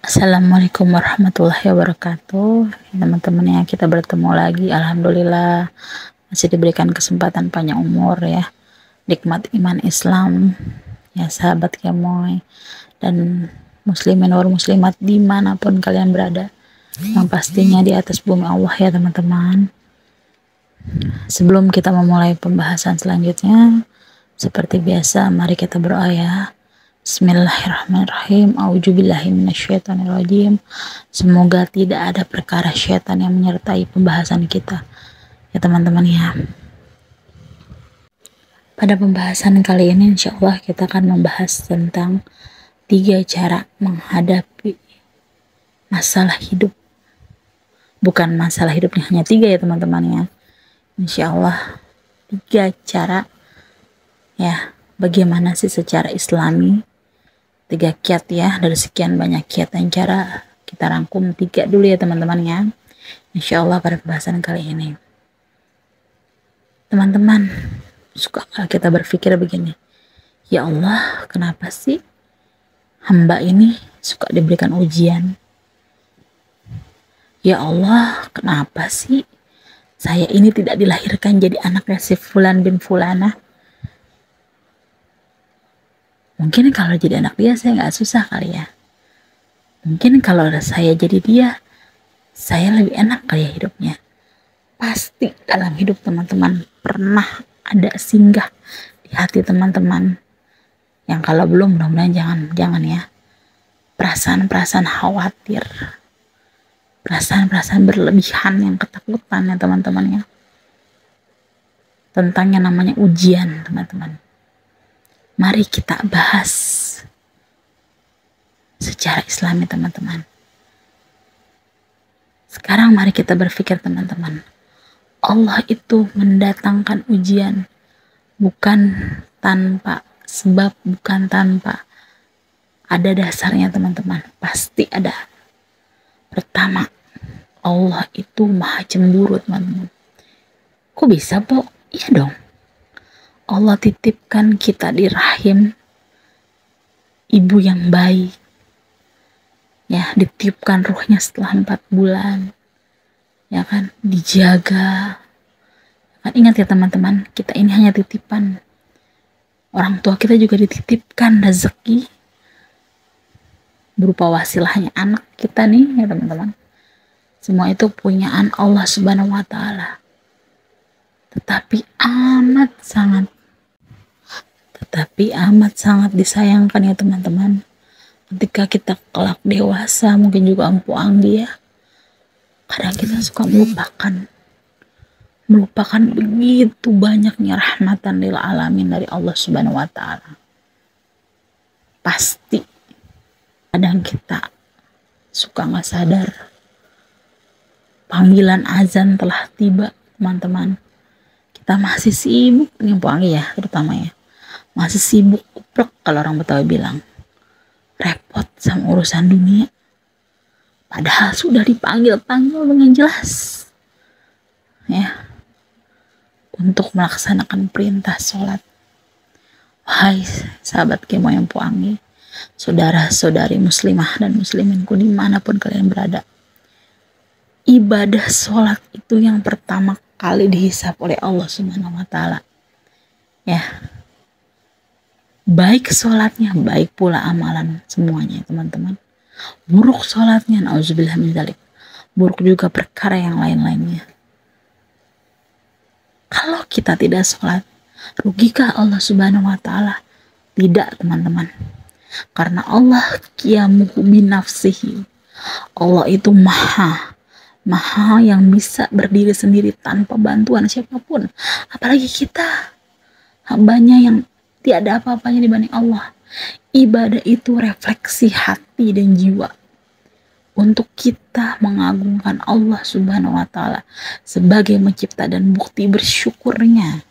Assalamualaikum warahmatullahi wabarakatuh. Teman-teman ya, kita bertemu lagi. Alhamdulillah masih diberikan kesempatan panjang umur ya. Nikmat iman Islam ya sahabat Kemoy dan muslimin wal muslimat dimanapun kalian berada, yang pastinya di atas bumi Allah ya teman-teman. Sebelum kita memulai pembahasan selanjutnya, seperti biasa mari kita berdoa ya. Bismillahirrahmanirrahim. A'udzubillahi minasyaitonirrajim. Semoga tidak ada perkara syaitan yang menyertai pembahasan kita ya teman-teman ya. Pada pembahasan kali ini insya Allah kita akan membahas tentang 3 cara menghadapi masalah hidup. Bukan masalah hidupnya hanya 3 ya teman-teman ya. Insya Allah 3 cara ya, bagaimana sih secara islami, 3 kiat ya, dari sekian banyak kiat dan cara kita rangkum 3 dulu ya teman-teman ya, insya Allah pada pembahasan kali ini. Teman-teman, suka kita berpikir begini, ya Allah, kenapa sih hamba ini suka diberikan ujian? Ya Allah, kenapa sih saya ini tidak dilahirkan jadi anaknya si Fulan bin Fulanah? Mungkin kalau jadi anak dia saya nggak susah kali ya. Mungkin kalau saya jadi dia, saya lebih enak kali ya hidupnya. Pasti dalam hidup teman-teman pernah ada singgah di hati teman-teman. Yang kalau belum, mudah-mudahan jangan ya. Perasaan-perasaan khawatir, perasaan-perasaan berlebihan yang ketakutan ya teman-teman ya. Tentang yang namanya ujian teman-teman. Mari kita bahas secara islami teman-teman. Sekarang mari kita berpikir teman-teman. Allah itu mendatangkan ujian bukan tanpa sebab, bukan tanpa ada dasarnya teman-teman. Pasti ada. Pertama, Allah itu maha cemburu teman-teman. Kok bisa po? Iya dong. Allah titipkan kita di rahim ibu yang baik ya, ditiupkan ruhnya setelah 4 bulan ya kan, dijaga kan. Ingat ya teman-teman, kita ini hanya titipan. Orang tua kita juga dititipkan rezeki berupa wasilahnya anak kita nih ya teman-teman. Semua itu punyaan Allah Subhanahu wa Ta'ala. Tetapi amat sangat disayangkan ya teman-teman, ketika kita kelak dewasa, mungkin juga ampu anggi ya, kadang kita suka melupakan begitu banyaknya rahmatan lil alamin dari Allah Subhanahu wa Ta'ala. Pasti kadang kita suka nggak sadar panggilan azan telah tiba teman-teman. Kita masih sibuk nih ampu anggi ya, terutama ya, masih sibuk uprek kalau orang Betawi bilang, repot sama urusan dunia, padahal sudah dipanggil-panggil dengan jelas ya untuk melaksanakan perintah sholat. Wahai sahabat Kemoy yang puangi, saudara-saudari muslimah dan musliminku dimanapun kalian berada, ibadah sholat itu yang pertama kali dihisap oleh Allah Subhanahu wa Ta'ala ya. Baik sholatnya, baik pula amalan semuanya teman-teman. Buruk sholatnya, na'udzubillah min dzalik, buruk juga perkara yang lain-lainnya. Kalau kita tidak sholat, rugikah Allah Subhanahu wa Ta'ala? Tidak teman-teman. Karena Allah qiyamuhu binafsihi, Allah itu maha yang bisa berdiri sendiri tanpa bantuan siapapun. Apalagi kita hambanya yang tiada apa-apanya dibanding Allah. Ibadah itu refleksi hati dan jiwa untuk kita mengagungkan Allah Subhanahu wa Ta'ala sebagai mencipta, dan bukti bersyukurnya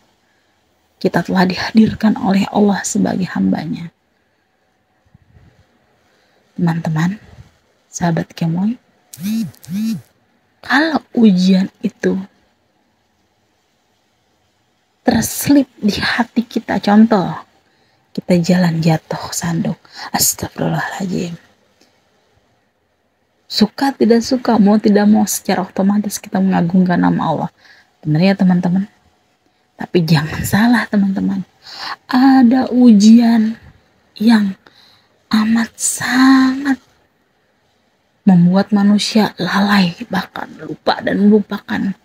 kita telah dihadirkan oleh Allah sebagai hambanya. Teman-teman, sahabat Kemoy, kalau ujian itu terselip di hati kita, contoh kita jalan jatuh sandung, astagfirullahaladzim, Suka tidak suka, mau tidak mau, secara otomatis kita mengagungkan nama Allah. Benar ya teman-teman? Tapi jangan salah teman-teman, ada ujian yang amat sangat membuat manusia lalai, bahkan lupa dan melupakan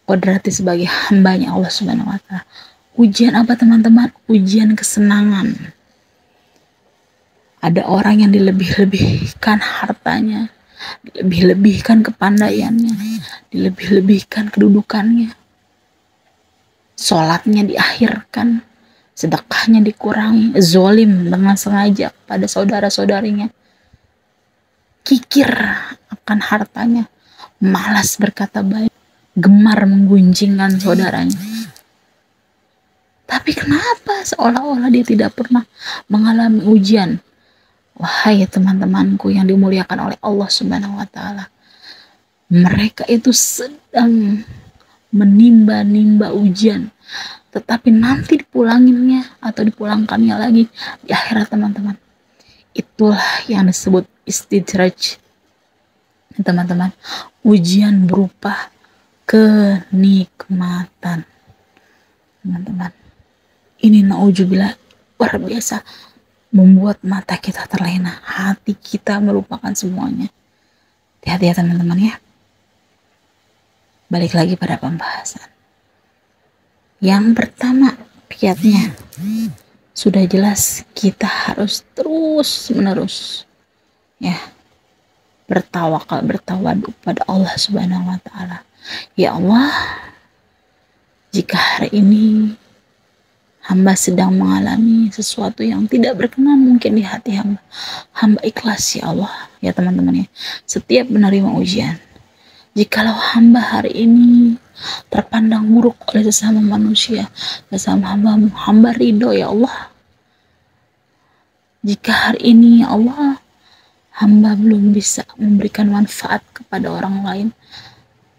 kodrati sebagai hambanya Allah Subhanahu wa Ta'ala. Ujian apa teman-teman? Ujian kesenangan. Ada orang yang dilebih-lebihkan hartanya, dilebih-lebihkan kepandaiannya, dilebih-lebihkan kedudukannya, sholatnya diakhirkan, sedekahnya dikurangi, zolim dengan sengaja pada saudara-saudarinya, kikir akan hartanya, malas berkata baik, gemar menggunjingkan saudaranya. Tapi kenapa seolah-olah dia tidak pernah mengalami ujian? Wahai teman-temanku yang dimuliakan oleh Allah Subhanahu wa Ta'ala, mereka itu sedang menimba-nimba ujian, tetapi nanti dipulanginnya atau dipulangkannya lagi di akhirat teman-teman. Itulah yang disebut istidraj teman-teman, ujian berupa kenikmatan teman-teman. Ini na'udzubillah luar biasa, membuat mata kita terlena, hati kita melupakan semuanya. Hati-hati ya teman-teman ya. Balik lagi pada pembahasan. Yang pertama, kiatnya sudah jelas, kita harus terus menerus ya bertawadu pada Allah Subhanahu wa Ta'ala. Ya Allah, jika hari ini hamba sedang mengalami sesuatu yang tidak berkenan mungkin di hati hamba, hamba ikhlas ya Allah ya teman-teman ya, setiap menerima ujian. Jikalau hamba hari ini terpandang buruk oleh sesama manusia, sesama hamba, hamba ridho ya Allah. Jika hari ini ya Allah, hamba belum bisa memberikan manfaat kepada orang lain,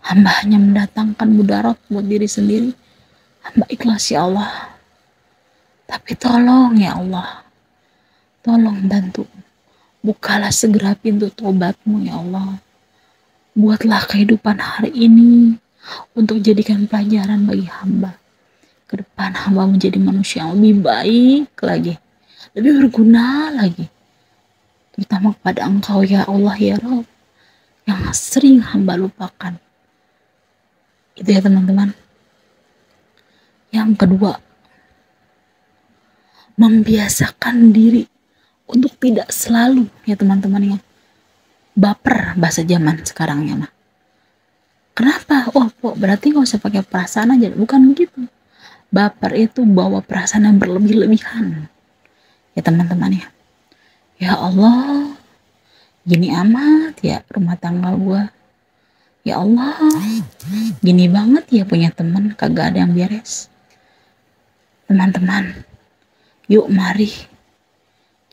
hamba hanya mendatangkan mudarat buat diri sendiri, hamba ikhlas ya Allah. Tapi tolong ya Allah, tolong bantu, bukalah segera pintu tobatmu ya Allah. Buatlah kehidupan hari ini untuk jadikan pelajaran bagi hamba. Ke depan hamba menjadi manusia yang lebih baik lagi, lebih berguna lagi, terutama kepada Engkau ya Allah ya Rabb, yang sering hamba lupakan. Itu ya teman-teman. Yang kedua, membiasakan diri untuk tidak selalu ya teman-teman ya baper, bahasa zaman sekarangnya mah. Kenapa? Oh kok berarti gak usah pakai perasaan aja? Bukan begitu. Baper itu bawa perasaan yang berlebih-lebihan ya teman-teman ya. Ya Allah, gini amat ya rumah tangga gua. Ya Allah, gini banget ya punya teman kagak ada yang beres. Teman-teman, yuk mari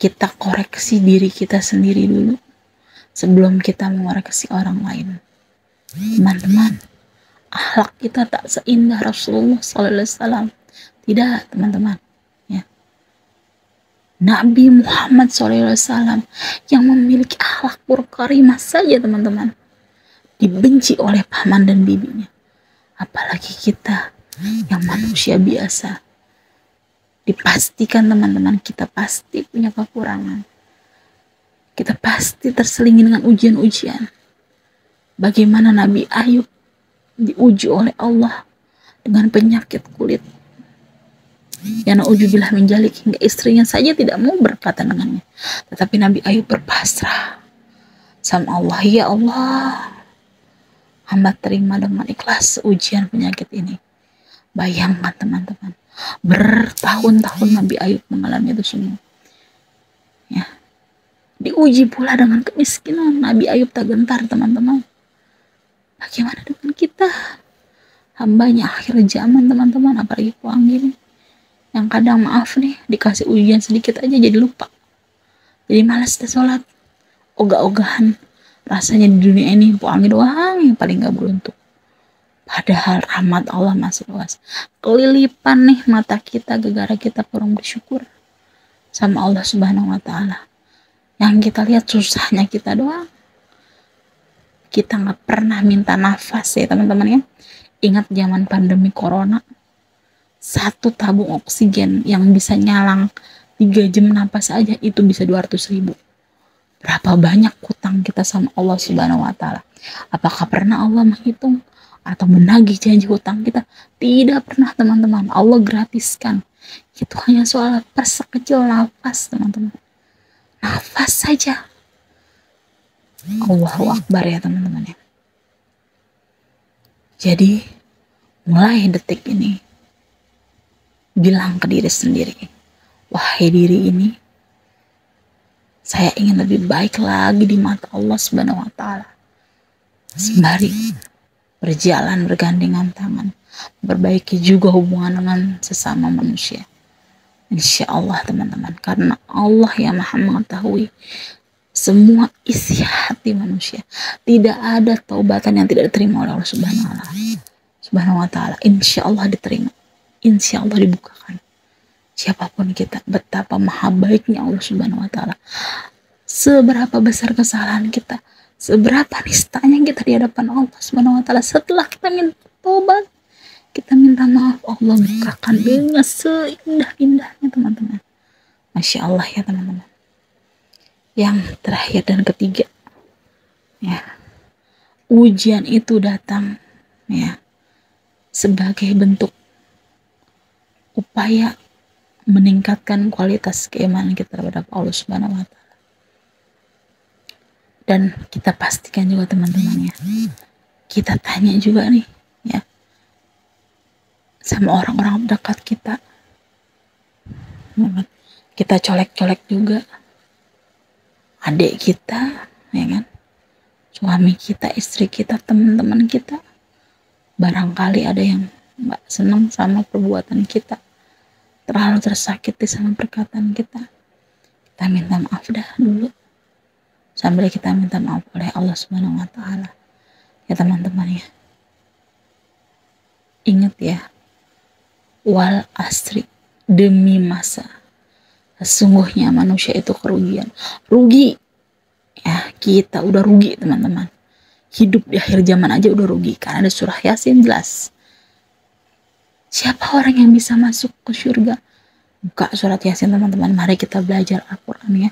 kita koreksi diri kita sendiri dulu sebelum kita mengoreksi orang lain. Teman-teman, akhlak kita tak seindah Rasulullah SAW. Tidak teman-teman ya. Nabi Muhammad SAW yang memiliki akhlak karimah saja teman-teman dibenci oleh paman dan bibinya, apalagi kita yang manusia biasa. Dipastikan teman-teman, kita pasti punya kekurangan, kita pasti terselingi dengan ujian-ujian. Bagaimana Nabi Ayub diuji oleh Allah dengan penyakit kulit yang na'udzubillah menjalik, hingga istrinya saja tidak mau berkata dengannya. Tetapi Nabi Ayub berpasrah sama Allah. Ya Allah, hamba terima dengan ikhlas ujian penyakit ini. Bayangkan teman-teman, bertahun-tahun Nabi Ayub mengalami itu semua ya. Diuji pula dengan kemiskinan, Nabi Ayub tak gentar teman-teman. Bagaimana dengan kita, hambanya akhir zaman teman-teman, apalagi puang gini, yang kadang maaf nih dikasih ujian sedikit aja jadi lupa, jadi malas sholat, ogah-ogahan rasanya di dunia ini puang doang yang paling gak beruntung. Padahal rahmat Allah masih luas. Kelilipan nih mata kita gara-gara kita kurang bersyukur sama Allah Subhanahu wa Ta'ala. Yang kita lihat susahnya kita doang, Kita nggak pernah minta nafas ya teman-teman ya. Ingat zaman pandemi corona, satu tabung oksigen yang bisa nyalang 3 jam napas aja itu bisa 200.000. Berapa banyak hutang kita sama Allah Subhanahu wa Ta'ala? Apakah pernah Allah menghitung atau menagih janji hutang kita? Tidak pernah teman-teman. Allah gratiskan. Itu hanya soal persekecil nafas teman-teman. Nafas saja. Allahu Akbar ya teman-teman ya. Jadi mulai detik ini bilang ke diri sendiri, wahai diri ini, saya ingin lebih baik lagi di mata Allah Subhanahu wa Ta'ala. Sembari berjalan bergandengan tangan, perbaiki juga hubungan dengan sesama manusia. Insya Allah teman-teman, karena Allah yang maha mengetahui semua isi hati manusia. Tidak ada taubatan yang tidak diterima oleh Allah Subhanahu wa Ta'ala. Insya Allah diterima, insya Allah dibukakan. Siapapun kita, betapa maha baiknya Allah Subhanahu wa Ta'ala. Seberapa besar kesalahan kita, seberapa nistanya kita di hadapan Allah Subhanahu wa Ta'ala. Setelah kita minta tobat, kita minta maaf, Allah bukakan dengan seindah-indahnya teman-teman. Masya Allah ya teman-teman. Yang terakhir dan ketiga, ya, ujian itu datang ya sebagai bentuk upaya meningkatkan kualitas keimanan kita terhadap Allah Subhanahu wa Ta'ala. Dan kita pastikan juga teman-teman ya, kita tanya juga nih ya sama orang-orang dekat kita. Kita colek-colek juga adik kita, ya kan, suami kita, istri kita, teman-teman kita. Barangkali ada yang nggak senang sama perbuatan kita, terlalu tersakiti sama perkataan kita. Kita minta maaf dah dulu, sambil kita minta maaf oleh Allah Subhanahu wa Ta'ala. Ya teman-teman ya, ingat ya, wal asri, demi masa, sesungguhnya manusia itu kerugian. Rugi ya, kita udah rugi teman-teman. Hidup di akhir zaman aja udah rugi, karena ada surah Yasin jelas. Siapa orang yang bisa masuk ke surga? Buka surat Yasin teman-teman, mari kita belajar Al-Quran ya,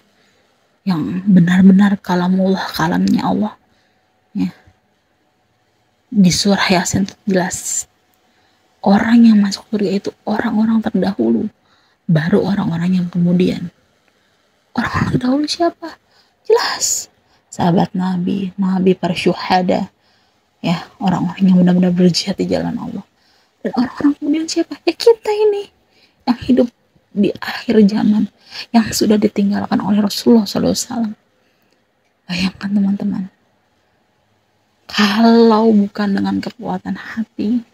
yang benar-benar kalamullah, kalamnya Allah ya. Di surah Yasin jelas, orang yang masuk surga itu orang-orang terdahulu, baru orang-orang yang kemudian. Orang-orang terdahulu siapa? Jelas, sahabat Nabi, para syuhada ya, orang-orang yang benar-benar berjihad di jalan Allah. Dan orang-orang kemudian siapa? Ya kita ini yang hidup di akhir zaman, yang sudah ditinggalkan oleh Rasulullah SAW. Bayangkan teman-teman, kalau bukan dengan kekuatan hati,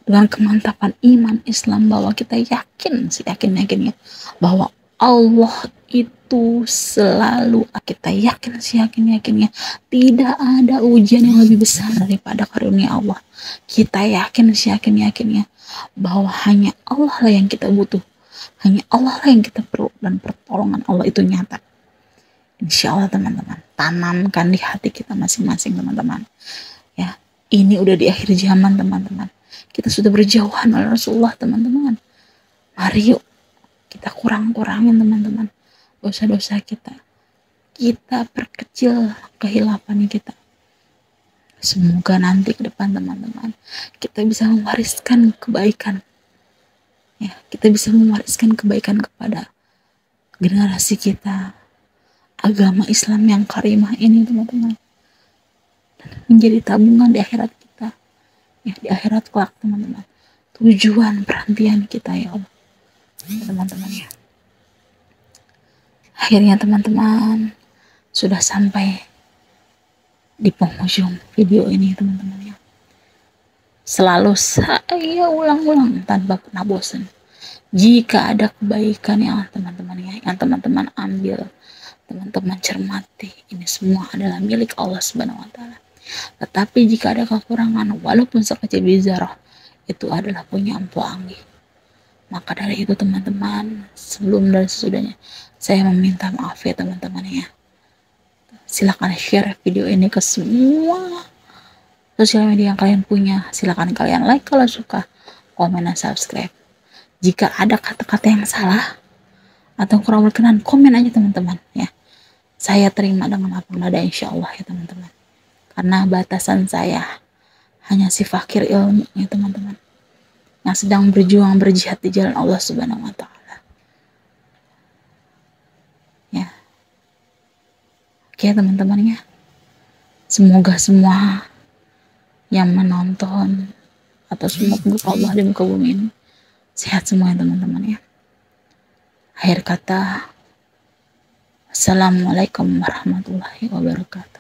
dengan kemantapan iman Islam, bahwa kita yakin, seyakin-yakinnya bahwa Allah itu selalu, kita yakin seyakin-yakinnya tidak ada ujian yang lebih besar daripada karunia Allah. Kita yakin seyakin-yakinnya bahwa hanya Allah lah yang kita butuh, hanya Allah lah yang kita perlu, dan pertolongan Allah itu nyata. Insya Allah teman-teman, tanamkan di hati kita masing-masing teman-teman ya. Ini udah di akhir zaman teman-teman, kita sudah berjauhan oleh Rasulullah teman-teman. Mari yuk kita kurang-kurangin teman-teman dosa-dosa kita, kita perkecil kehilapan kita. Semoga nanti ke depan teman-teman kita bisa mewariskan kebaikan ya, kita bisa mewariskan kebaikan kepada generasi kita, agama Islam yang karimah ini teman-teman, dan menjadi tabungan di akhirat kita ya, di akhirat kelak teman-teman, tujuan perhentian kita ya Allah teman-teman ya. Akhirnya teman-teman sudah sampai di penghujung video ini teman-teman ya. Selalu saya ulang-ulang tanpa pernah bosan, jika ada kebaikan yang teman-teman ya, yang teman-teman ambil, teman-teman cermati, ini semua adalah milik Allah Subhanahu wa Ta'ala. Tetapi jika ada kekurangan, walaupun sekecil bizarah, itu adalah punya Empu Anggi. Maka dari itu teman-teman, sebelum dan sesudahnya, saya meminta maaf ya teman-teman ya. Silahkan share video ini ke semua sosial media yang kalian punya. Silahkan kalian like kalau suka, komen dan subscribe. Jika ada kata-kata yang salah atau kurang berkenan, komen aja teman-teman ya. Saya terima dengan lapang dada insya Allah ya teman-teman. Karena batasan saya hanya si fakir ilmu ya teman-teman, yang sedang berjuang berjihad di jalan Allah Subhanahu wa Ta'ala. Ya. Oke teman-teman ya. Semoga semua yang menonton atau semua makhluk Allah di muka bumi ini sehat semua ya teman-teman ya. Akhir kata, Assalamualaikum warahmatullahi wabarakatuh.